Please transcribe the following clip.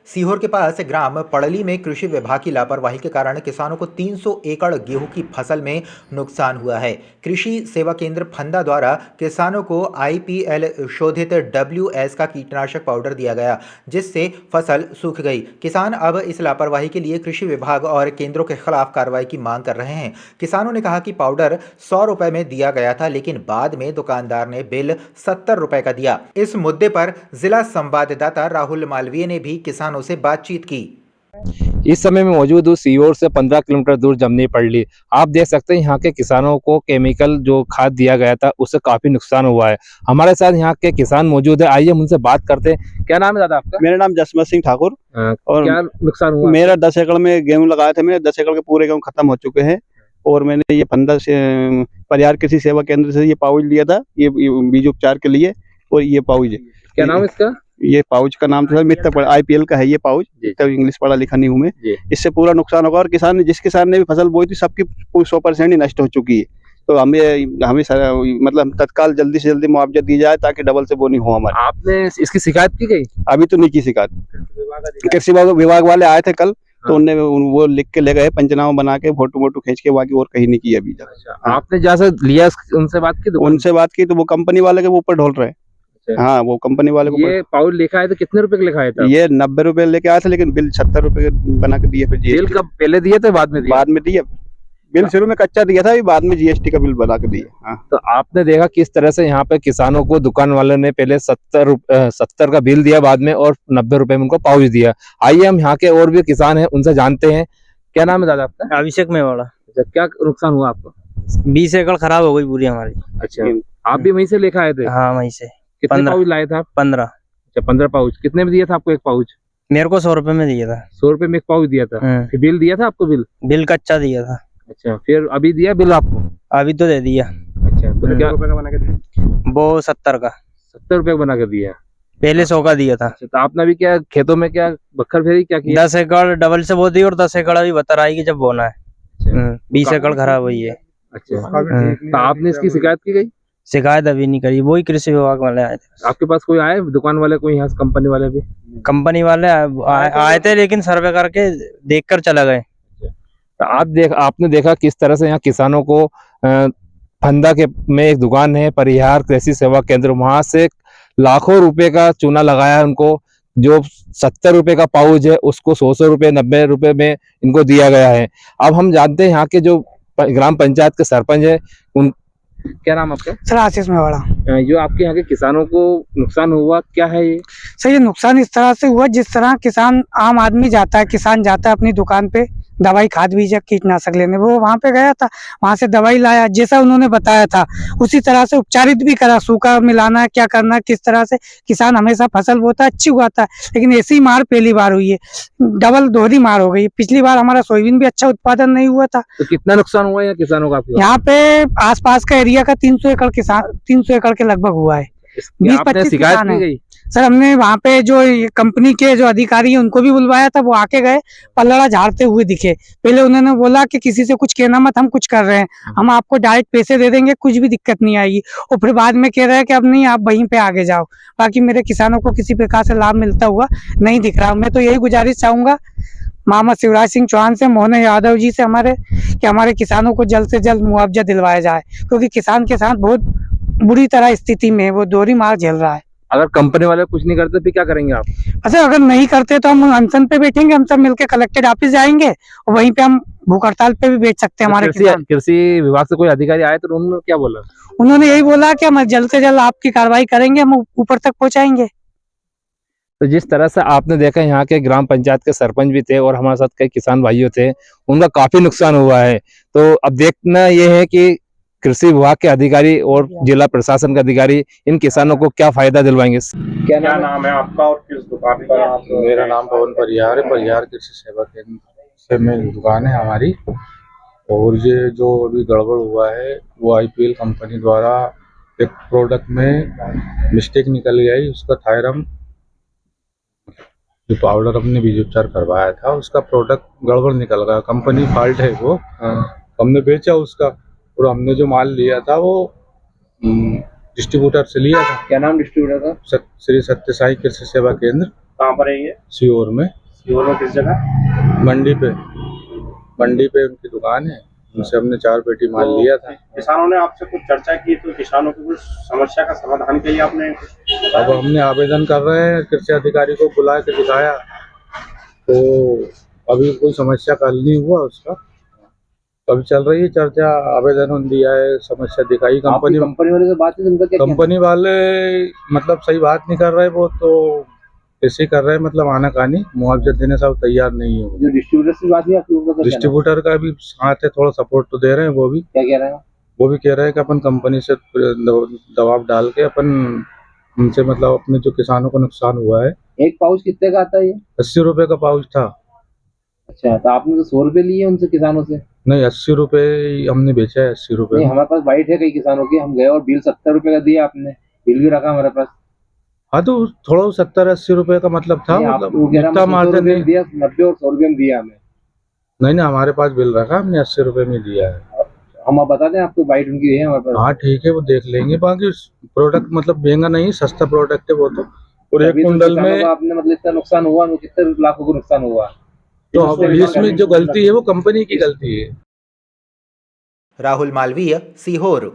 सीहोर के पास ग्राम पड़ली में कृषि विभाग की लापरवाही के कारण किसानों को 300 एकड़ गेहूं की फसल में नुकसान हुआ है। कृषि सेवा केंद्र फंदा द्वारा किसानों को IPL शोधित WS का कीटनाशक पाउडर दिया गया, जिससे फसल सूख गई। किसान अब इस लापरवाही के लिए कृषि विभाग और केंद्रों के खिलाफ कार्रवाई की मांग कर रहे हैं। किसानों ने कहा कि पाउडर 100 रुपए में दिया गया था, लेकिन बाद में दुकानदार ने बिल 70 रुपए का दिया। इस मुद्दे पर जिला संवाददाता राहुल मालवीय ने भी किसानों से बातचीत की। इस समय में मौजूद हूँ सीहोर से 15 किलोमीटर दूर जमनी पड़ली। आप देख सकते हैं यहाँ के किसानों को केमिकल जो खाद दिया गया था उससे काफी नुकसान हुआ है। हमारे साथ यहाँ के किसान मौजूद है, आइए हम उनसे बात करते हैं। क्या नाम है दादा आपका? मेरा नाम जसमत सिंह ठाकुर। और क्या नुकसान हुआ? मेरा 10 एकड़ में गेहूं लगाए थे। मेरे 10 एकड़ के पूरे गेहूं खत्म हो चुके हैं और मैंने ये फंदा से परिहार कृषि सेवा केंद्र से ये पाउच लिया था, ये बीज उपचार के लिए। और ये पाउच, क्या नाम है इसका? ये पाउच का नाम था मित्र IPL का है ये पाउच, तब इंग्लिश पढ़ा लिखा नहीं हूँ मैं। इससे पूरा नुकसान होगा और जिस किसान ने भी फसल बोई थी सबकी 100% ही नष्ट हो चुकी है। तो हमें मतलब तत्काल जल्दी से जल्दी मुआवजा दी जाए ताकि डबल से बोनी हो हमारी। आपने इसकी शिकायत की गई? अभी तो नहीं की शिकायत। कृषि विभाग वाले आए थे कल, तो उनने वो लिख के ले गए, पंचनामा बना के फोटो वोटो खींच के, बाकी और कहीं नहीं की अभी तक। आपने जहाँ से लिया उनसे बात की? उनसे बात की तो वो कंपनी वाले के ऊपर ढोल रहे हैं। हाँ, वो कंपनी वाले को। ये पाउच लिखा है तो कितने रुपए का लिखा है था? ये 90 रुपए लेके आया था, लेकिन बिल 70 रुपए बना के दिए। फिर बिल कब पहले दिए थे बाद में दिए? बाद में दिए। बिल शुरू में कच्चा दिया था, बाद में GST का बिल बना के दिया। हाँ। तो आपने देखा किस तरह से यहाँ पे किसानों को दुकान वाले ने पहले 70 का बिल दिया बाद में, और 90 रुपए में उनको पाउच दिया। आइए हम यहाँ के और भी किसान हैं उनसे जानते हैं। क्या नाम है दादा आपका? अभिषेक मेवाड़ा। अच्छा, क्या नुकसान हुआ आपको? 20 एकड़ खराब हो गई पूरी हमारी। अच्छा, आप भी वहीं से लेकर आए थे? हाँ, वहीं से। कितने पाउच लाए थे आप? 15। अच्छा, 15 पाउच। कितने में दिया था आपको एक पाउच? मेरे को 100 रुपए में दिया था। 100 रुपए में एक पाउच दिया था। फिर बिल दिया था आपको? बिल कच्चा दिया था। अच्छा, फिर अभी दिया बिल आपको? अभी तो दे दिया। अच्छा, तो क्या रुपए का बना के दिया? वो 70 का। 70 रुपए का बना के दिया। पहले 100 का दिया था। अच्छा, तो आपने भी क्या खेतों में क्या बखर फेरी क्या किया? 10 एकड़ डबल से बो दी और 10 एकड़ अभी बता आएगी जब बोना है। 20 एकड़ खराब हुई है। अच्छा, तो आपने इसकी शिकायत की गई? शिकायत अभी नहीं करी, वही कृषि विभाग वाले आए थे। आपके पास कोई आए दुकान वाले, कोई यहाँ कंपनी वाले भी? कंपनी वाले आए थे, लेकिन सर्वे करके देख कर चला गए। तो आपने देखा किस तरह से यहाँ किसानों को फंदा के में एक दुकान है परिहार कृषि सेवा केंद्र, वहां से लाखों रुपए का चूना लगाया उनको। जो 70 रुपए का पाउच है उसको 100 रुपए 90 रुपए में इनको दिया गया है। अब हम जानते हैं यहाँ के जो ग्राम पंचायत के सरपंच है, उन क्या नाम आपका? सर आशीष मेवाड़ा। जो आपके यहाँ के किसानों को नुकसान हुआ क्या है ये? सर ये नुकसान इस तरह से हुआ जिस तरह किसान आम आदमी जाता है, किसान जाता है अपनी दुकान पे दवाई खाद बीज कीटनाशक लेने, वो वहाँ पे गया था, वहाँ से दवाई लाया जैसा उन्होंने बताया था उसी तरह से उपचारित भी करा। सूखा मिलाना क्या करना, किस तरह से किसान हमेशा फसल बोता है, अच्छी उगाता है, लेकिन ऐसी मार पहली बार हुई है, डबल दोहरी मार हो गई। पिछली बार हमारा सोयाबीन भी अच्छा उत्पादन नहीं हुआ था। तो कितना नुकसान हुआ है किसानों का? यहाँ पे आसपास का एरिया का 300 एकड़ किसान 300 एकड़ के लगभग हुआ है। 20-25 किसान है। सर हमने वहाँ पे जो कंपनी के जो अधिकारी हैं उनको भी बुलवाया था, वो आके गए, पल्लड़ा झाड़ते हुए दिखे। पहले उन्होंने बोला कि किसी से कुछ कहना मत, हम कुछ कर रहे हैं, हम आपको डायरेक्ट पैसे दे देंगे, कुछ भी दिक्कत नहीं आएगी। और फिर बाद में कह रहे हैं कि अब नहीं, आप वहीं पे आगे जाओ। बाकी मेरे किसानों को किसी प्रकार से लाभ मिलता हुआ नहीं दिख रहा। मैं तो यही गुजारिश चाहूंगा मोहम्मद शिवराज सिंह चौहान से, मोहन यादव जी से हमारे, कि हमारे किसानों को जल्द से जल्द मुआवजा दिलवाया जाए, क्योंकि किसान के साथ बहुत बुरी तरह स्थिति में है, वो दोहरी मार झेल रहा है। अगर कंपनी वाले कुछ नहीं करते फिर क्या करेंगे आप? अच्छा, अगर नहीं करते तो हम अनशन पे बैठेंगे, हम सब मिलकर कलेक्टेड ऑफिस जाएंगे और वहीं पे हम भूख हड़ताल पे भी बैठ सकते हैं। हमारे कृषि विभाग से कोई अधिकारी आए तो उन्होंने क्या बोला? उन्होंने यही बोला कि हम जल्द से जल्द आपकी कार्रवाई करेंगे, हम ऊपर तक पहुंचाएंगे। तो जिस तरह से आपने देखा यहाँ के ग्राम पंचायत के सरपंच भी थे और हमारे साथ कई किसान भाइयों थे, उनका काफी नुकसान हुआ है। तो अब देखना यह है कि कृषि विभाग के अधिकारी और जिला प्रशासन के अधिकारी इन किसानों को क्या फायदा दिलवाएंगे। क्या नाम है आपका और किस दुकान पर आप? मेरा नाम पवन परिहार है, परिहार कृषि सेवा केंद्र से मेरी दुकान है हमारी। और ये जो अभी गड़बड़ हुआ है वो IPL कंपनी द्वारा एक प्रोडक्ट में मिस्टेक निकल गई। उसका थायरम जो पाउडर अपने बीज उपचार करवाया था उसका प्रोडक्ट गड़बड़ निकल गया, कंपनी फॉल्ट है वो। हमने बेचा उसका, और हमने जो माल लिया था वो डिस्ट्रीब्यूटर से लिया था। क्या नाम डिस्ट्रीब्यूटर का? श्री सत्य साई कृषि सेवा केंद्र। कहाँ पर है ये? सीहोर में। सीहोर में किस जगह? मंडी पे उनकी दुकान है, उनसे हमने 4 पेटी माल लिया था। किसानों ने आपसे कुछ चर्चा की तो किसानों की कुछ समस्या का समाधान के लिए आपने अब हमने आवेदन कर रहे हैं, कृषि अधिकारी को बुला के दिखाया तो अभी कोई समस्या का हल नहीं हुआ उसका। अभी चल रही है चर्चा, आवेदन दिया है, समस्या दिखाई कंपनी वाले से बात है, उनका क्या कंपनी वाले मतलब सही बात नहीं कर रहे, वो तो ऐसे ही कर रहे हैं, मतलब आनाकानी मुआवजा देने से तैयार नहीं है। जो डिस्ट्रीब्यूटर से बात हुई आप लोगों का डिस्ट्रीब्यूटर का भी साथ है, थोड़ा सपोर्ट तो दे रहे हैं, वो भी क्या कह रहे हैं? वो भी कह रहे हैं कि अपन कंपनी से दबाव डाल के अपन उनसे मतलब अपने जो किसानों को नुकसान हुआ है। एक पाउच कितने का आता है ये? 80 रुपए का पाउच था। अच्छा, तो आपने तो 100 रुपए लिए उनसे किसानों से? नहीं, 80 रुपए हमने बेचा है, 80 रुपए। नहीं, हमारे पास वाइट है कई किसानों की, हम गए और बिल 70 रुपए का दिया आपने, बिल भी रखा हमारे पास। हाँ तो थोड़ा 70-80 रुपए का मतलब था, मतलब इतना मार्जिन नहीं दिया, 90 और 100 रुपए में दिया हमें। नहीं, हमारे पास बिल रखा, हमने 80 रुपए में दिया है। हम आप बता दें आपको, वाइट उनकी है हमारे पास। हाँ ठीक है, वो देख लेंगे। बाकी प्रोडक्ट मतलब महंगा नहीं, सस्ता प्रोडक्ट है वो तो। और एक कुंडल में आपने मतलब इतना नुकसान हुआ, कितने लाखों को नुकसान हुआ? तो अब इसमें जो गलती है वो कंपनी की गलती है। राहुल मालवीय, सीहोर।